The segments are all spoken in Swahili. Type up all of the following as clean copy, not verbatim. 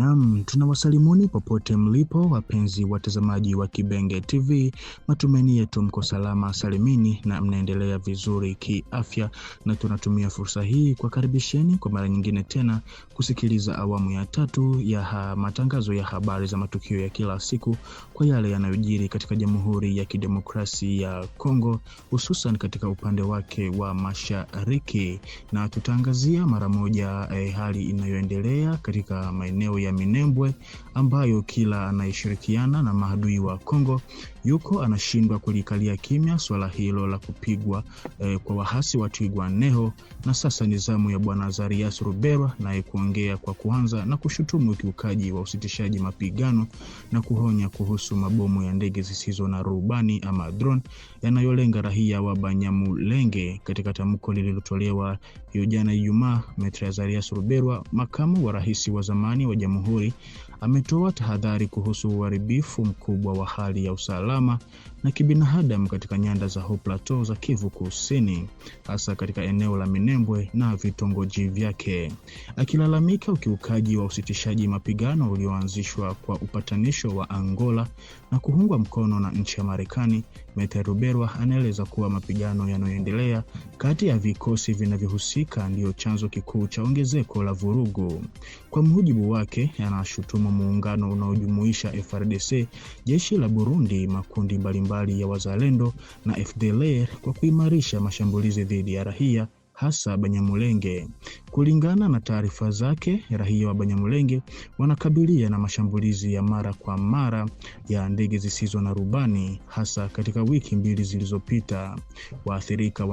Naam, tunawasalimuni popote mlipo wapenzi watazamaji wa Kibenge TV. Matumaini yetu mko salama salimini na mnaendelea vizuri kiafya, na tunatumia fursa hii kukaribisheni kwa mara nyingine tena kusikiliza awamu ya 3 ya matangazo ya habari za matukio ya kila siku kwa yale yanayojiri katika Jamhuri ya Kidemokrasia ya Kongo, hususan katika upande wake wa mashariki, na tutaangazia mara moja hali inayoendelea katika maeneo ya Minembwe ambayo kila anayeshirikiana na maadui wa Kongo yuko anashindwa kulikalia kimya swala hilo la kupigwa kwa wahasi wa Twirwaneho. Na sasa ni zamu ya Bwana Azarias Ruberwa naye kuongea kwa kuanza na kushutumu ukiukaji wa usitishaji mapigano na kuhonya kuhusu mabomu ya ndege zisizo na rubani ama drone yanayolenga raia wa Banyamulenge. Katika tamko lililotolewa hiyo jana Ijumaa, Maitre Azarias Ruberwa, makamu wa rais wa zamani wa Jamhuri, ametoa tahadhari kuhusu uharibifu mkubwa wa hali ya usalama na kibinadamu katika nyanda za Haut Plateau za Kivu Kusini, hasa katika eneo la Minembwe na vitongoji vyake. Akilalamika ukiukaji wa usitishaji mapigano ulioanzishwa kwa upatanisho wa Angola na kuungwa mkono na nchi ya Marekani, Maitre Ruberwa anaeleza kuwa mapigano yanayoendelea kati ya vikosi vinavyohusika ndio chanzo kikuu cha ongezeko la vurugu. Kwa mujibu wake, anashutumu muungano unaojumuisha FARDC, jeshi la Burundi, makundi mbalimbali ya wazalendo na FDLR kwa kuimarisha mashambulizi dhidi ya raia hasa Banyamulenge. Kulingana na taarifa zake, raia wa Banyamulenge wanakabilia na mashambulizi ya mara kwa mara ya ndege zisizo na rubani, hasa katika wiki mbili zilizopita. Waathirika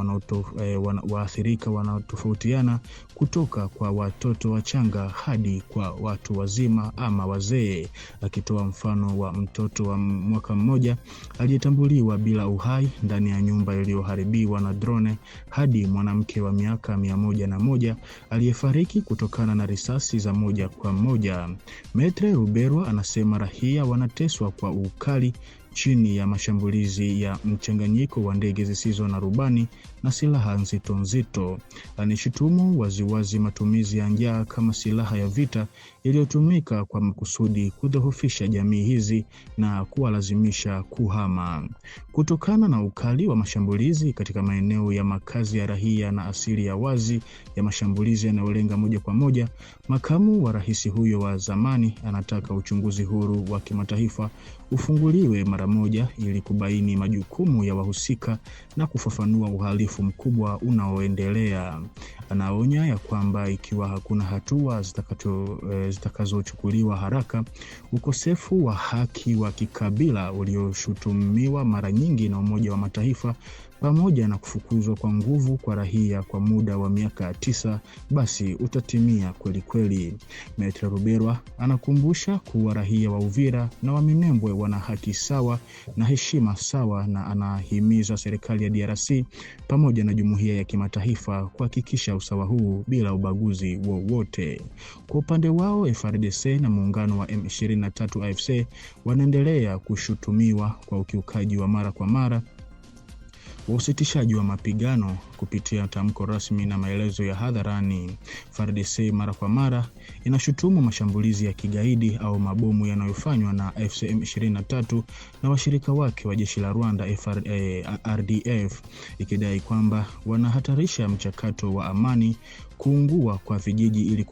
wanaotofautiana kutoka kwa watoto wachanga hadi kwa watu wazima ama wazee, akitoa mfano wa mtoto wa mwaka mmoja aliyetambuliwa bila uhai ndani ya nyumba iliyoharibiwa na drone hadi mwanamke wa miaka 101 aliyefariki kutokana na risasi za moja kwa moja. Maitre Ruberwa anasema raia wanateswa kwa ukali chini ya mashambulizi ya mchanganyiko wa ndege zisizo na rubani na silaha nzito nzito. Anishutumu waziwazi matumizi ya njaa kama silaha ya vita iliyotumika kwa makusudi kudhoofisha jamii hizi na kuwalazimisha kuhama. Kutokana na ukali wa mashambulizi katika maeneo ya makazi ya raia na asili ya wazi ya mashambulizi yanayolenga moja kwa moja, makamu wa rais huyo wa zamani anataka uchunguzi huru wa kimataifa ufunguliwe mara moja ili kubaini majukumu ya wahusika na kufafanua uhalifu mkubwa unaoendelea. Anaonya ya kwamba ikiwa hakuna hatua zitakazochukuliwa haraka, ukosefu wa haki wa kikabila ulioshutumiwa mara nyingi na Umoja wa Mataifa pamoja na kufukuzwa kwa nguvu kwa raia kwa muda wa miaka 9 basi utatimia kweli kweli. Maitre Ruberwa anakumbusha kuwa raia wa Uvira na wa Minembwe wana haki sawa na heshima sawa, na anahimiza serikali ya DRC pamoja na jumuiya ya kimataifa kuhakikisha usawa huu bila ubaguzi wowote. Kwa upande wao, FARDC na muungano wa M23 AFC wanaendelea kushutumiwa kwa ukiukaji wa mara kwa mara wa usitishaji wa mapigano. Kupitia tamko rasmi na maelezo ya hadharani, FARDC mara kwa mara inashutumu mashambulizi ya kigaidi au mabomu yanayofanywa na M23 na washirika wake wa jeshi la Rwanda RDF, ikidai kwamba wanahatarisha mchakato wa amani, kuungua kwa vijiji ili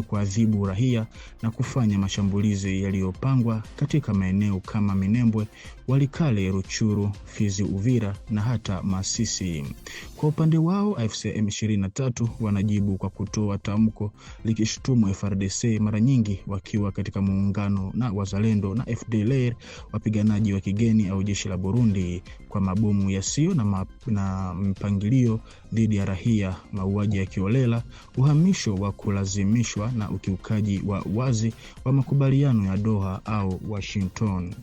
kuadhibu raia na kufanya mashambulizi yaliyopangwa katika maeneo kama Minembwe, Walikale, Ruchuru, Fizi, Uvira na hata Masisi. Kwa upande wao, AFC M23 wanajibu kwa kutoa tamko likishutumu FARDC, mara nyingi wakiwa katika muungano na wazalendo na FDLR, wapiganaji wa kigeni au jeshi la Burundi, kwa mabomu yasiyo na mpangilio dhidi ya raia, mauaji ya kiolela, uhamisho wa kulazimishwa na ukiukaji wa wazi wa makubaliano ya Doha au Washington.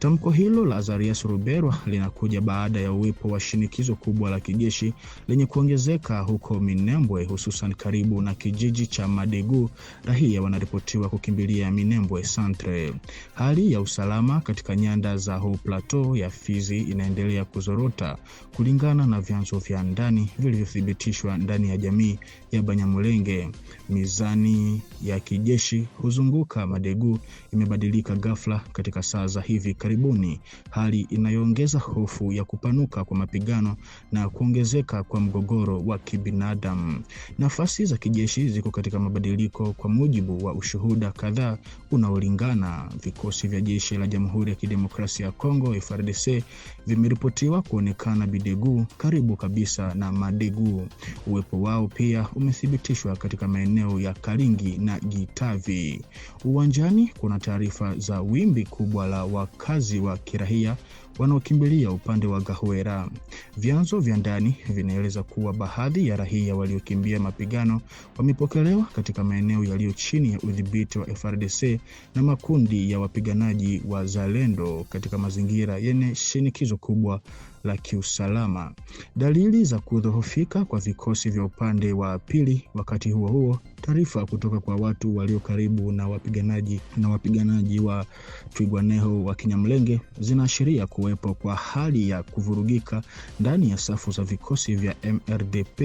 Tamko hilo la Azarias Ruberwa linakuja baada ya uwepo wa shinikizo kubwa la kijeshi lenye kuongezeka huko Minembwe, hususan karibu na kijiji cha Madegu. Raia wanaripotiwa kukimbilia Minembwe Centre. Hali ya usalama katika nyanda za Haut Plateau ya Fizi inaendelea kuzorota kulingana na vyanzo vya ndani vilivyothibitishwa ndani ya jamii ya Banyamulenge. Mizani ya kijeshi huzunguka Madegu imebadilika ghafla katika saa za hivi karibuni, hali inayoongeza hofu ya kupanuka kwa mapigano na kuongezeka kwa mgogoro wa kibinadamu. Nafasi za kijeshi ziko katika mabadiliko kwa mujibu wa ushuhuda kadhaa unaolingana. Vikosi vya jeshi la Jamhuri ya Kidemokrasia ya Kongo FARDC vimeripotiwa kuonekana Bidegu, karibu kabisa na Madegu. Uwepo wao pia umethibitishwa katika maeneo ya Kalingi na Gitavi. Uwanjani kuna taarifa za wimbi kubwa la wakazi wa kirahia wanaokimbilia upande wa Gahwera. Vyanzo vya ndani vinaeleza kuwa baadhi ya raia waliokimbia mapigano wamepokelewa katika maeneo yaliyo chini ya udhibiti wa FARDC na makundi ya wapiganaji wa Zalendo katika mazingira yenye shinikizo kubwa la kiusalama. Dalili za kudhoofika kwa vikosi vya upande wa pili. Wakati huo huo, taarifa kutoka kwa watu walio karibu na wapiganaji wa Twirwaneho wa Kinyamulenge zinaashiria kuwepo kwa hali ya kuvurugika ndani ya safu za vikosi vya MRDP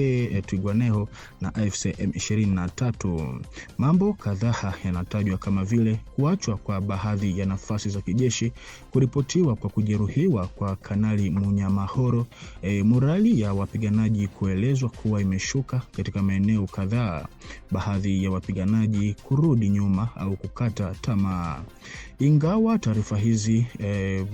Twirwaneho na AFC M23. Mambo kadhaa yanatajwa kama vile kuachwa kwa baadhi ya nafasi za kijeshi, kuripotiwa kwa kujeruhiwa kwa Kanali Munyamahoro, morali ya wapiganaji kuelezwa kuwa imeshuka katika maeneo kadhaa, baadhi ya wapiganaji kurudi nyuma au kukata tamaa. Ingawa taarifa hizi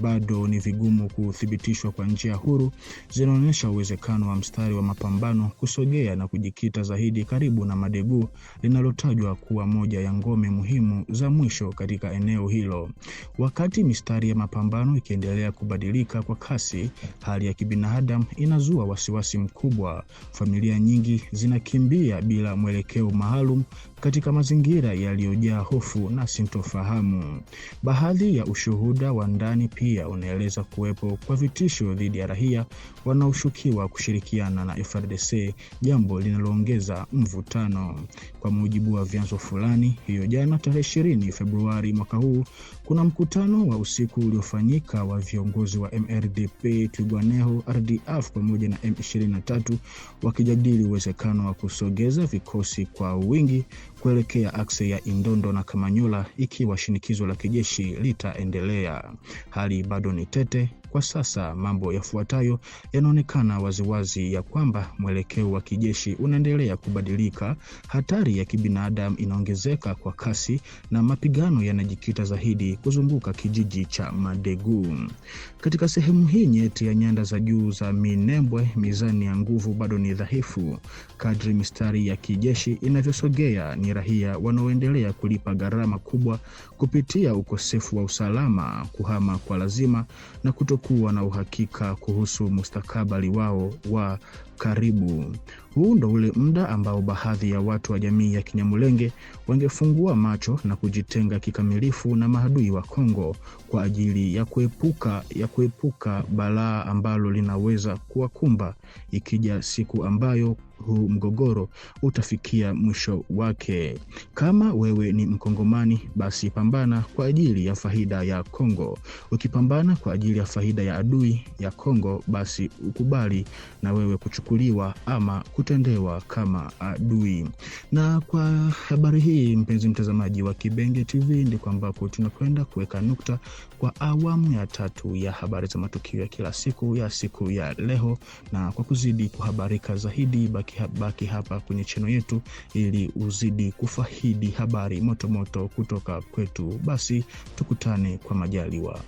bado ni vigumu kuthibitishwa kwa njia huru, zinaonyesha uwezekano wa mstari wa mapambano kusogea na kujikita zaidi karibu na Madegu, linalotajwa kuwa moja ya ngome muhimu za mwisho katika eneo hilo. Wakati mistari ya mapambano ikiendelea kubadilika kwa kasi, hali ya kibinadamu inazua wasiwasi mkubwa. Familia nyingi zinakimbia bila mwelekeo maalum katika mazingira yaliyojaa hofu na sintofahamu. Baadhi ya ushuhuda wa ndani pia unaeleza kuwepo kwa vitisho dhidi ya raia wanaoshukiwa kushirikiana na FARDC, jambo linaloongeza mvutano. Kwa mujibu wa vyanzo fulani, hiyo jana tarehe 20 Februari mwaka huu, kuna mkutano wa usiku uliofanyika wa viongozi wa MRDP Twirwaneho, RDF pamoja na M23 wakijadili uwezekano wa kusogeza vikosi kwa wingi kuelekea akse ya Indondo na Kamanyola ikiwa shinikizo la kijeshi litaendelea. Hali bado ni tete kwa sasa. Mambo yafuatayo yanaonekana waziwazi ya kwamba mwelekeo wa kijeshi unaendelea kubadilika, hatari ya kibinadamu inaongezeka kwa kasi na mapigano yanajikita zaidi kuzunguka kijiji cha Madegu. Katika sehemu hii nyeti ya nyanda za juu za Minembwe, mizani ya nguvu bado ni dhaifu. Kadri mistari ya kijeshi inavyosogea, ni raia wanaoendelea kulipa gharama kubwa kupitia ukosefu wa usalama, kuhama kwa lazima na kutokuwa na uhakika kuhusu mustakabali wao wa karibu. Huu ndo ule muda ambao baadhi ya watu wa jamii ya Kinyamulenge wangefungua macho na kujitenga kikamilifu na maadui wa Kongo kwa ajili ya kuepuka balaa ambalo linaweza kuwakumba ikija siku ambayo huu mgogoro utafikia mwisho wake. Kama wewe ni Mkongomani, basi pambana kwa ajili ya faida ya Kongo. Ukipambana kwa ajili ya faida ya adui ya Kongo, basi ukubali na wewe kuchukuliwa ama kutendewa kama adui. Na kwa habari hii, mpenzi mtazamaji wa Kibenge TV, ndiko ambako tunakwenda kuweka nukta kwa awamu ya 3 ya habari za matukio ya kila siku ya siku ya leo. Na kwa kuzidi kuhabarika zaidi, baki hapa kwenye channel yetu ili uzidi kufahidi habari moto moto kutoka kwetu. Basi tukutane kwa majaliwa.